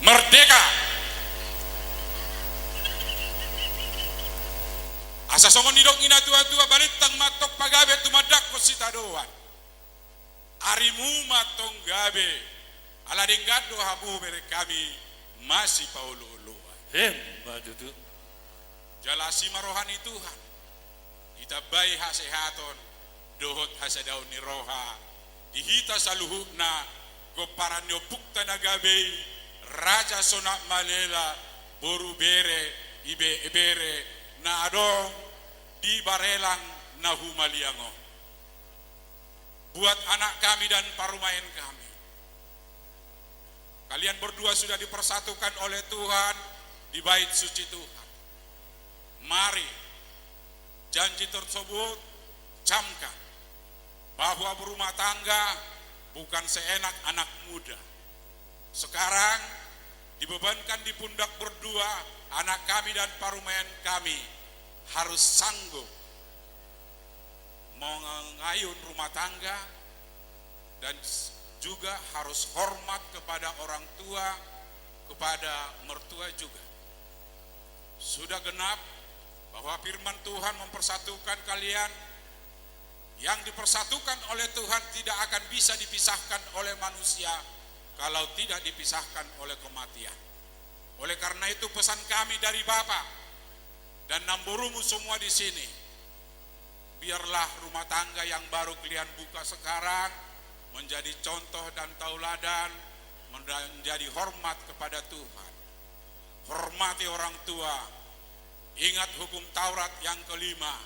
merdeka. Asa songon nidok ina tua-tua balitang matok pagabe tumadak ko sitadoan. Arimu matong gabe ala denggado habu bere kami masih paulu-uluan. Badudu. Jalasi marohani Tuhan. Kita bayi hasehaton dohot hasadaun ni roha. Dihita saluhukna goparan yopukta nagabe raja sonak malela boru bere ibe ebere na adong di barelang nahu maliango. Buat anak kami dan parumain kami. Kalian berdua sudah dipersatukan oleh Tuhan di bait suci Tuhan. Mari janji tersebut camkan bahwa berumah tangga bukan seenak anak muda. Sekarang dibebankan di pundak berdua, anak kami dan parumain kami harus sanggup mengayun rumah tangga dan juga harus hormat kepada orang tua, kepada mertua juga. Sudah genap bahwa firman Tuhan mempersatukan kalian. Yang dipersatukan oleh Tuhan tidak akan bisa dipisahkan oleh manusia kalau tidak dipisahkan oleh kematian. Oleh karena itu pesan kami dari Bapa dan namburumu semua di sini, biarlah rumah tangga yang baru kalian buka sekarang menjadi contoh dan tauladan, menjadi hormat kepada Tuhan. Hormati orang tua. Ingat hukum Taurat yang kelima,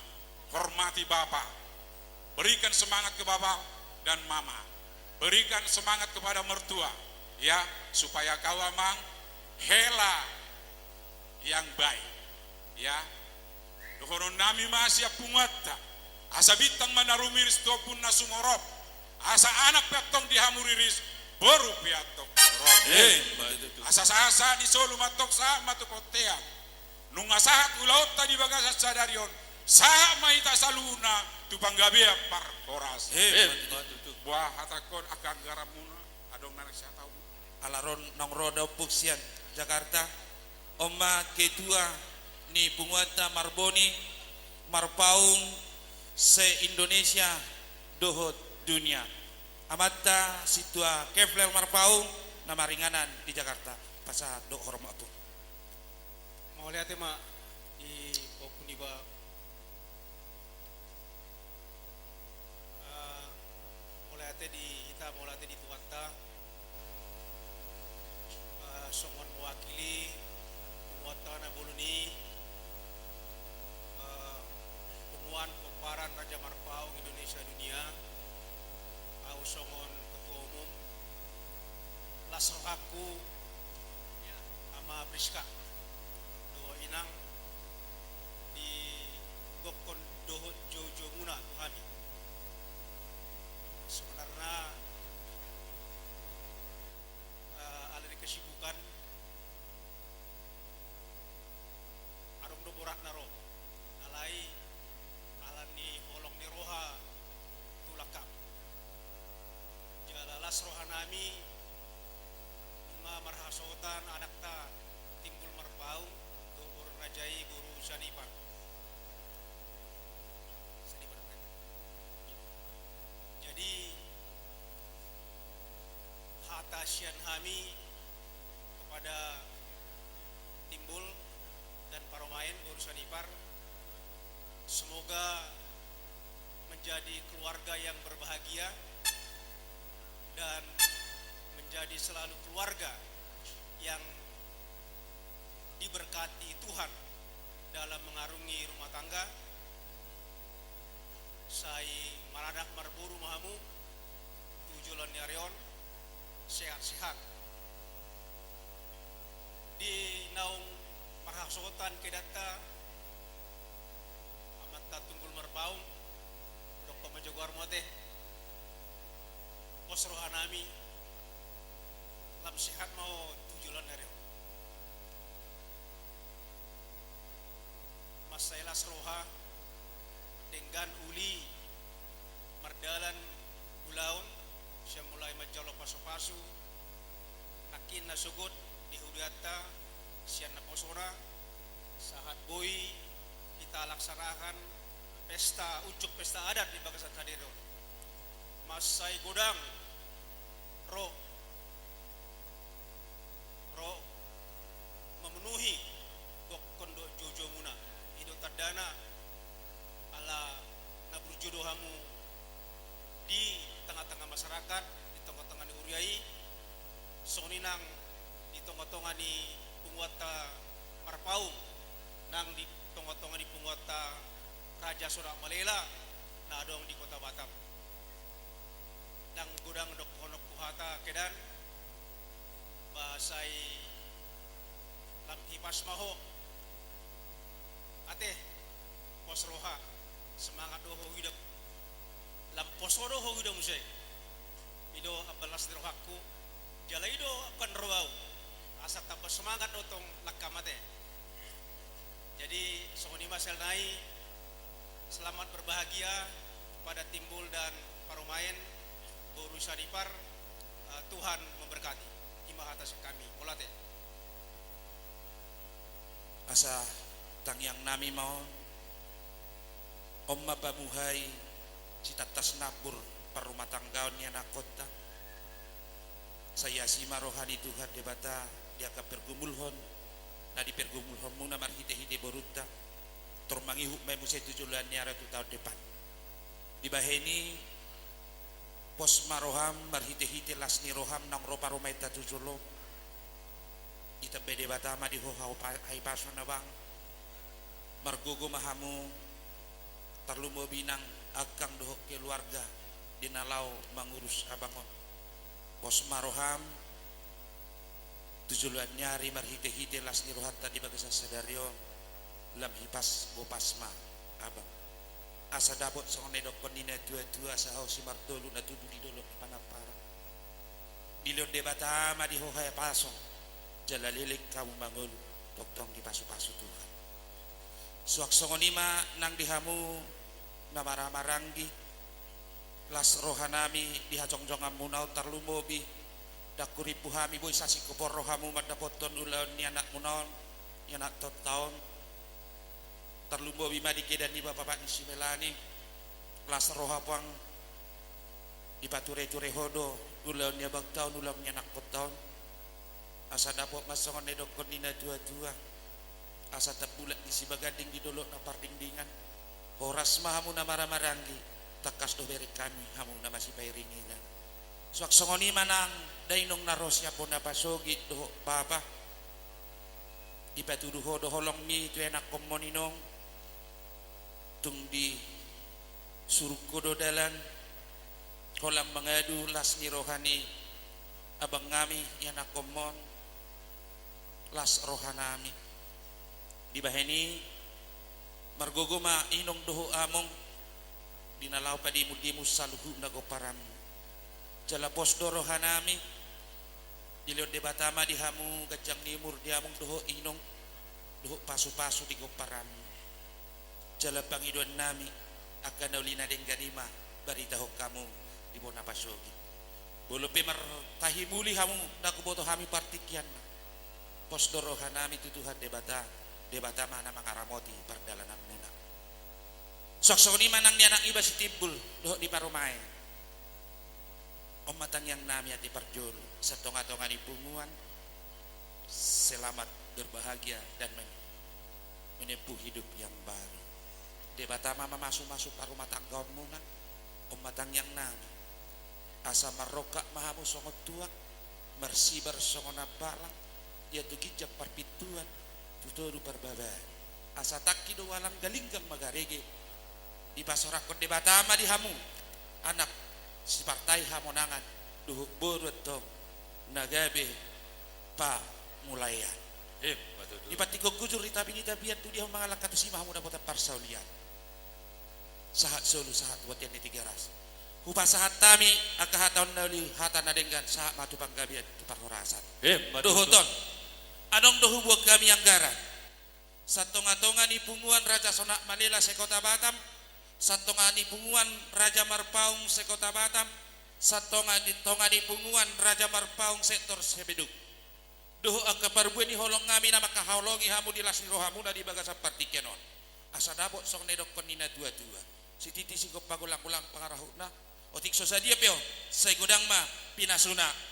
hormati Bapa. Berikan semangat ke Bapak dan Mama. Berikan semangat kepada mertua, ya, supaya kau amang hela yang baik, ya. Dohonon nami masih pungata. Asa bitang manarumiris topun nasumorop. Asa anak petong dihamuriris baru piatok. Asa sasa di solu matok sa matukotea. Nungasahat ulaut tadi bagasa sadarion. Sa maita saluna tu panggabea par koras. Buah hatakon akan garamuna adong nanak saya tahu. Alaron nong roda puksian Jakarta. Oma kedua ni punguata marboni marpaung se Indonesia dohot dunia. Amata situa kefler marpaung nama ringanan di Jakarta. Pasah do hormat tu. Mau lihat ma di Popuniba. Mulate di Tuanta songon mewakili penguatan Boloni penguan peparan Raja Marpaung Indonesia Dunia au songon ketua umum lasrohaku ama Priska doa inang di gokon dohot jojo muna tuhami. Sebenarnya ada di kesibukan arung do borak naro alai alani holong ni roha tulakap jalalas rohanami bunga marhasotan anak ta timbul marpau do borun rajai buru sanipan. Jadi hatasian kami kepada Timbul dan Paromain Urusan Ipar, semoga menjadi keluarga yang berbahagia dan menjadi selalu keluarga yang diberkati Tuhan dalam mengarungi rumah tangga. Saya maradak marburu mahamu tujulan yarion sehat-sehat di naung marhasotan kedata amat tunggul marbaung dok pamajogor mote osrohanami lam sehat mau tujulan yarion masailah seroha dengan uli mardalan ulaun siya mulai majalo paso-paso nakin na sugot di Huriata sian na posora saat boy kita laksanakan pesta ujuk pesta adat di Bagasan Sadero masai godang ro memenuhi kondo jojo muna hidup tadana ala naburjodohamu di tengah-tengah masyarakat di tengah-tengah ni Uriai soninang di tengah-tengah ni Punguata Marpaung nang di tengah-tengah ni Punguata Raja Sorak Malela na adong di Kota Batam nang gudang dok honok puhata kedan basai lamhipas maho ate posroha semangat doho hidup lamposodo ho hidup musai ido abalas derohaku jala ido akan roau asa tambah semangat dotong lakamate jadi songoni masel nai selamat berbahagia pada Timbul dan Paromaen Boru Sanipar Tuhan memberkati imah atas kami mulate asa tangyang nami mau Omma pamuhay citatas nabur parumah tanggaon niya na kota saya si marohani Tuhan debata dia ka pergumulhon na di pergumulhon muna marhite-hite boruta tormangihu may musay tujulan niya ratu tahun depan di baheni pos maroham marhite-hite las ni roham nang ropa rumay tatujulong ita bede batama di hohau hai paso na bang margogo mahamu tarlumo binang agang dohok keluarga dinalau mengurus abangon pos maroham tujuan nyari marhite-hite las ni rohat tadi bagasa sadario lam hipas bopasma abang asa dabot song nedok konina tua-tua sahau si martolu na tudu di dolok di panapara dilon debatama di hohai pasong jalalilik kamu mangul doktong di pasu-pasu Tuhan suak songonima nang dihamu namara-maranggi las rohanami dihajong-jongan munau tarlumobi dakuri puhami boy sasi kupor rohamu madapoton ulaun ni anak munau ni anak taon tarlumobi madikedan ni bapak ni simelani las rohapang dipature-ture hodo ulaun ni abag taon ulaun ni anak taon asa dapot masongon nedok konina dua-dua asa tapulat di si bagading di dolok na pardingdingan horas mahamu na maramarangi takas do beri kami hamu na masih pairinginan suak songoni manang dainong narosya po na pasogi do baba ipatuduho do holong mi tu enak komoninong tung di suruko do dalan kolam mengadu las ni rohani abang ngami yanak komon las rohanami di baheni margogoma inong doho among dinalaw pa di mudimus saluhu nagoparam jala posdo rohanami dilion debatama di hamu gajang nimur di among doho inong doho pasu-pasu di goparam jala pangidon nami akan naulina deng ganima baritaho kamu di bona pasogi bolope martahimuli hamu nakuboto hami partikian posdo rohanami tutuhan debata mana mangaramoti perdalanan muna sok-sok ni manang niya nang iba si Timbul doh di Paromaen omatan yang nami at iparjul sa tonga-tonga ni punguan selamat berbahagia dan menempuh hidup yang baru debata mama masuk-masuk parumah tanggaon muna omatan yang nami asa marokak mahamu songot tuak mersibar songona balang dia tu gijak parpituan tutoru parbaba asa takki do walam galinggang magarege di pasorakon debatama di hamu anak si partai hamonangan duhuk borot to nagabe pa mulayan di patiko kujur itabi-itabian tu dia mangalak katu simah muda bota parsaulian sahat solu sahat watian di tiga ras hupa sahat tami akahataun nauli hatan adenggan sahat matu panggabian tu parhorasan dohoton adong dohu buat kami anggaran satonga-tonga ni punguan Raja Sonak Malela sekota Batam satonga ni punguan Raja Marpaung sekota Batam satonga ni punguan Raja Marpaung sektor Sebeduk doho akaparbu ni holong ngami na makaholongi hamu di lasni rohamu na di bagasa partikenon asa dabot song nedok konina dua-dua si titi si pagulang-ulang pangarahuna otik sosadia peo saya godang ma pinasuna